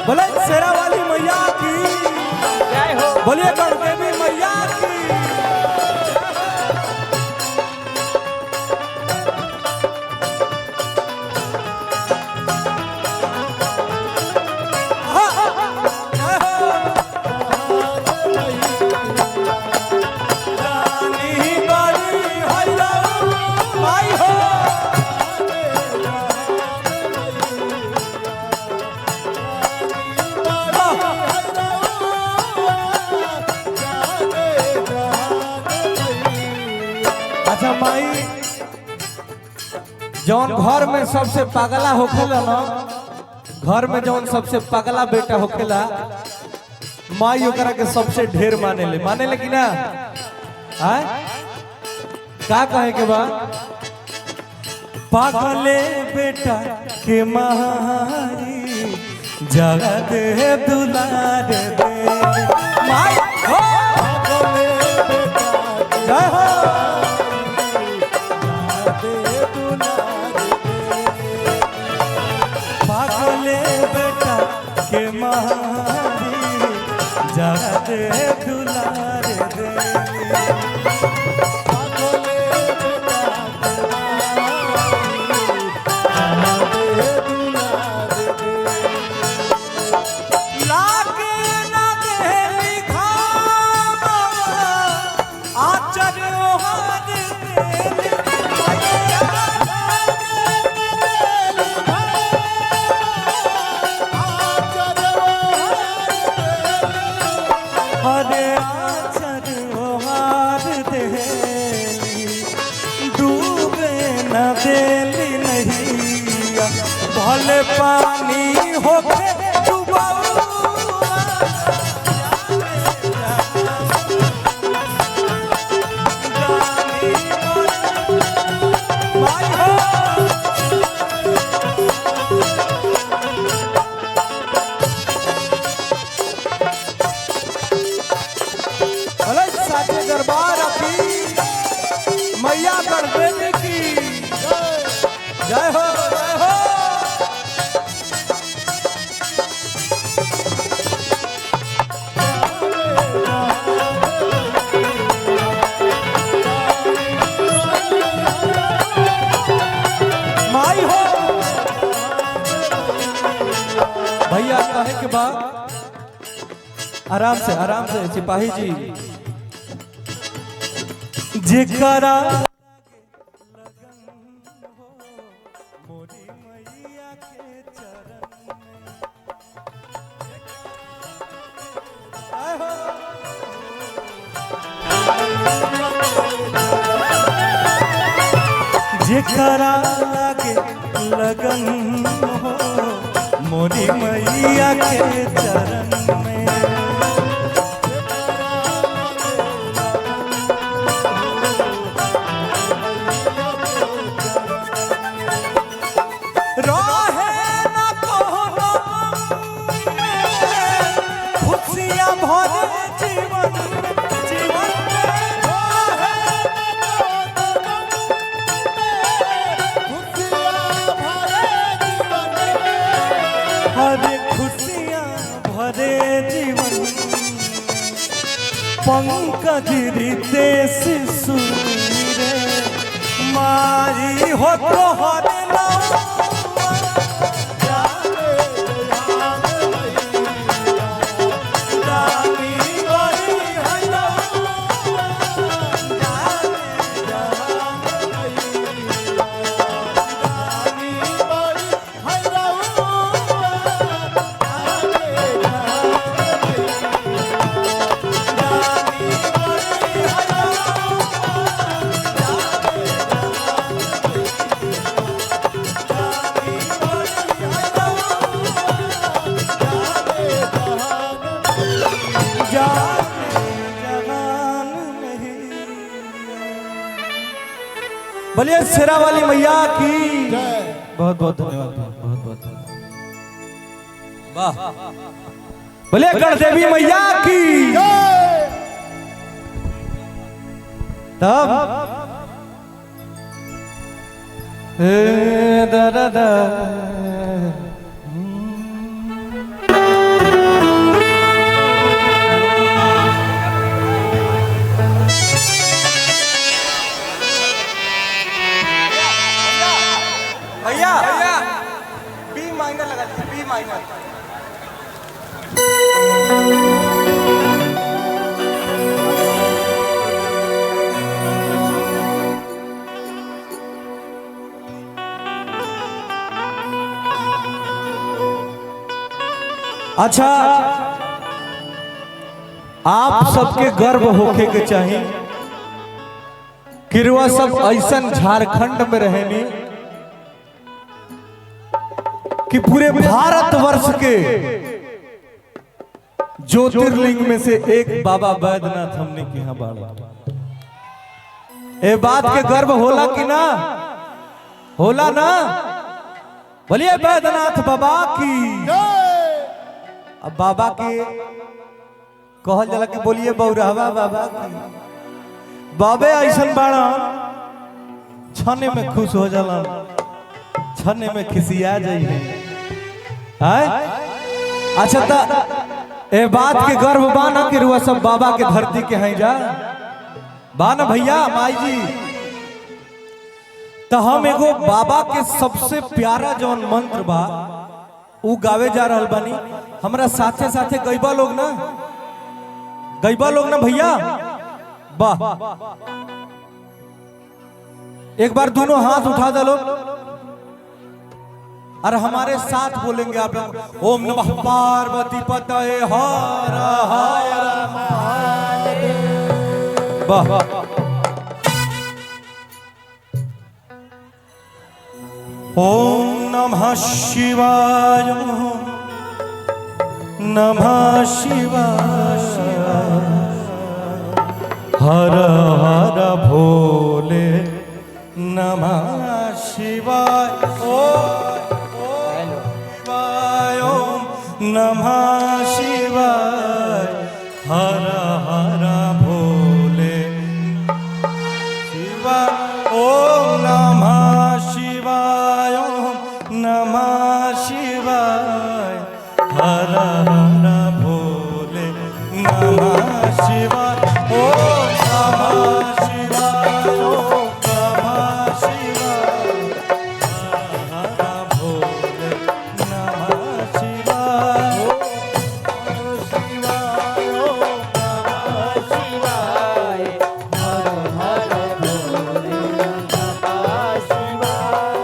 बोले शेरा वाली मैया की जय हो। बोलिए गणदेवी मैया की। अच्छा माई जौन घर में सबसे पगला होखेला ना, घर में जौन सबसे पगला बेटा होखेला माई ओकरा के सबसे ढेर माने ले कि ना? आय का कहे के बा? पागले बेटा के माई जगा दे दुलार दे माई हो जय हो बेटा के मारी जगा दे दुलार दे लागे ना दे लिखा आचर हाथ दे हरे आचर हार देली डूबे न देली नहीं भले पानी होके दरबार की मैया गणदेवी की जय हो जय हो। माई हो भैया कहे के बाद आराम से सिपाही जी जेकरा मोरी मैया के चरण में जेकरा लागे लगन हो मोरी मैया के चरण में पंकज रितेश सूरे मारी हो तो हरे जवान नहीं बोलिए शेरा वाली मैया की बहुत बहुत धन्यवाद, बहुत बहुत वाह। बोलिए गढ़देवी मैया की तब दा दा दा भैया बी माइनर लगा दीजिए, बी माइनर। अच्छा, आप सबके गर्व होके के चाहिए कि रुआ सब ऐसन झारखंड में रहेनी कि पूरे भारतवर्ष के ज्योतिर्लिंग में से एक बाबा बैद्यनाथ हमने के यहाँ बाड़ा। ए बात के गर्व होला कि ना होला ना? बोलिए बैद्यनाथ बाबा की। अब बाबा के कहल जाला कि बोलिए बौरावा बाबा की। बाबे ऐसन बाड़ा छने में खुश हो जाला, छने में खिसिया जाइए। अच्छा ता ए बात के गर्व बाना कि रुआ सब बाबा के धरती के हैं जा बाना भैया माई जी। तो हम एगो बाबा के सबसे प्यारा जौन मंत्र बा उ गावे जा रहल बानी। हमरा साथे साथे गईबा लोग ना भैया वाह। एक बार दोनों हाथ उठा दे लोग और हमारे साथ बोलेंगे आप लोग। ओम नमः पार्वती पतये हर हर महादेव। वाह ओम नमः शिवाय नमः शिवाय हर हर भोले नमः शिवाय। नमः शिवाय हर हर भोले शिवाय। ओम नमः शिवाय नमः शिवाय हर हर भोले नमः शिवाय। ओम नमः शिवाय नमः शिवाय हर हर भोले नमः शिवाय।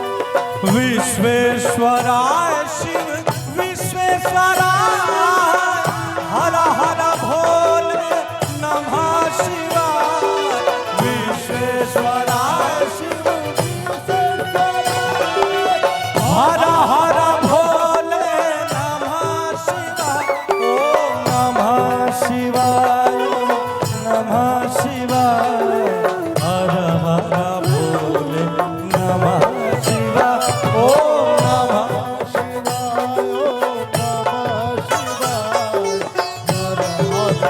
विश्वेश्वराय शिव विश्वेश्वराय हर हर भोले नमः शिवाय। विश्वेश्वराय शिव हर हर भोले नमः शिवाय। ओम नमः शिवाय नमः शिवाय हर हर भोले नमः शिवाय। ओम नमः शिवाय नमः शिवाय हर हर भोले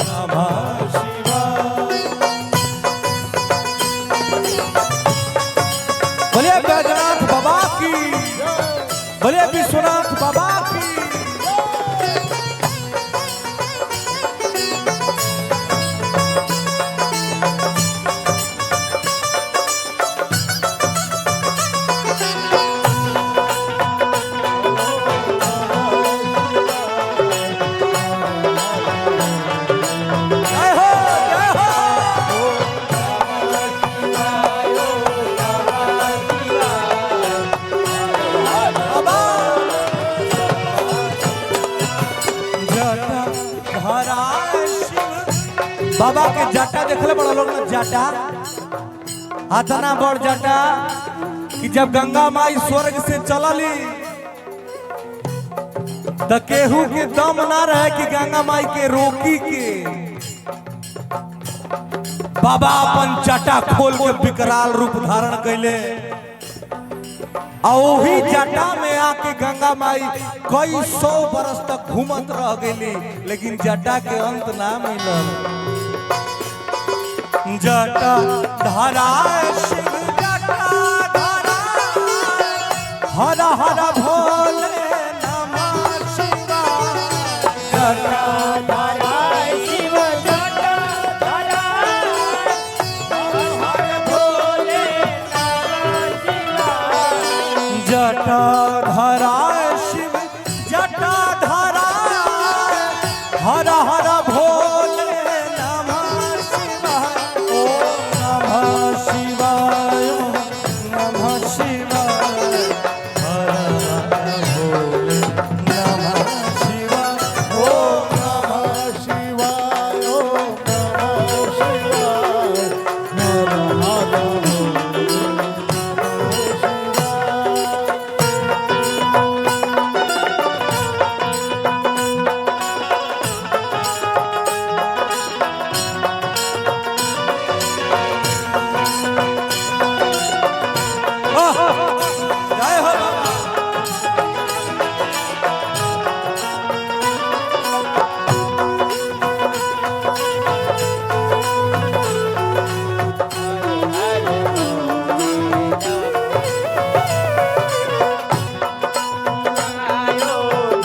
नमः शिवाय। बोलिए बैजनाथ बाबा की, बोलिए विश्वनाथ बाबा की। बाबा के जटा देखले बड़ा लोग ना, जटा अतना बड़ जटा कि जब गंगा माई स्वर्ग से चलली तो केहू के दम ना रहे कि गंगा माई के रोकी के। बाबा अपन जटा खोल के विकराल रूप धारण कैले और वही जटा में आके गंगा माई कई 100 बरस तक घूमत रह गई, लेकिन जटा के अंत ना मिलल। जटा धराए शिव जटा धराए, हरा हरा भोले नमः शिवाय। जटा धराए शिव जटा धराए, हरा हरा भोले नमः शिवाय। जटा धराए शिव जटा धराए, हरा हरा भोले नमः शिवाय।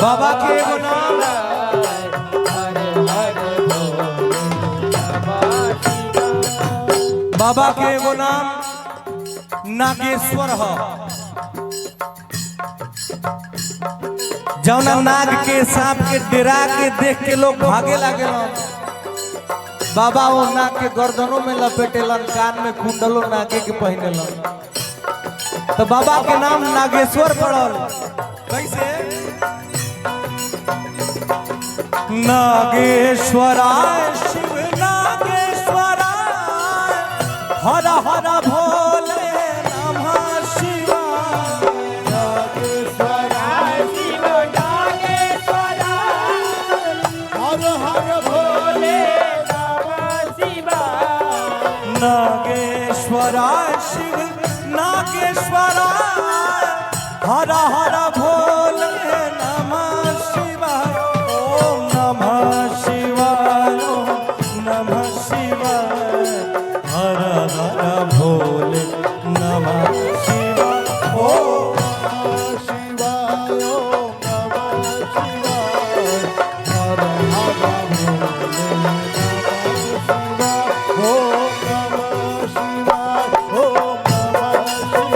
बाबा के एगो नाम बाबा के एगो नाम नागेश्वर है। जौना नाग के सांप के डरा के देख के लोग भागे लगे। बाबा वो नाग के गर्दनों में लपेटेलन, कान में कुंडलो नागे के पहनेलन, तो बाबा के नाम नागेश्वर पड़ल। कैसे? नागेश्वराय शिव नागेश्वराय, हरा हरा भोले नमः शिवाय। नागेश्वराय शिव नागेश्वराय, हरा हरा भोले नमः शिवाय। नागेश्वराय शिव नागेश्वराय, हरा हरा भोले नमः शिवाय। ओम नमः शिवाय, ओम नमः शिवाय, हरा हरा भोले नमः शिवाय। ओम नमः शिवाय, ओम नमः शिवाय, हरा हरा भोले नमः शिवाय। ओम नमः शिवाय, ओम नमः शिवाय,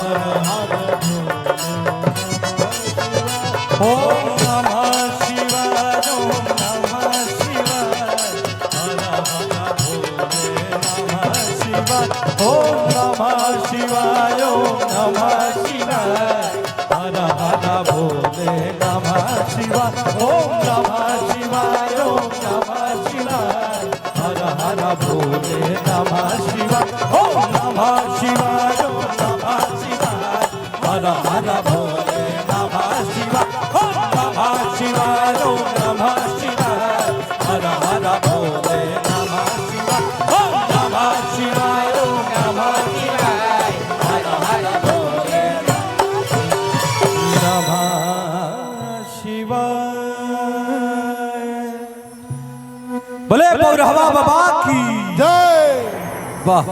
हरा हरा ओम नमः शिवाय, ओम नमः शिवाय, हरा हरा भोले नमः शिवाय। ओम नमः शिवाय, ओम नमः शिवाय, हरा हरा भोले नमः शिवाय। ओम नमः शिवाय, ओम नमः शिवाय, हरा हरा भोले नमः शिवाय। ओम नमः शिवाय, ओम नमः शिवाय, हरा हरा भोले नमः शिवाय। ओम नमः शिवाय, ओम नमः शिवाय, हरा हरा भोले नमः शिवाय। ओम नमः शिवाय, ओम नमः शिवाय, हरा हरा भोले नमः शिवाय। बोले पौरहवा बाबा की जय। वाह।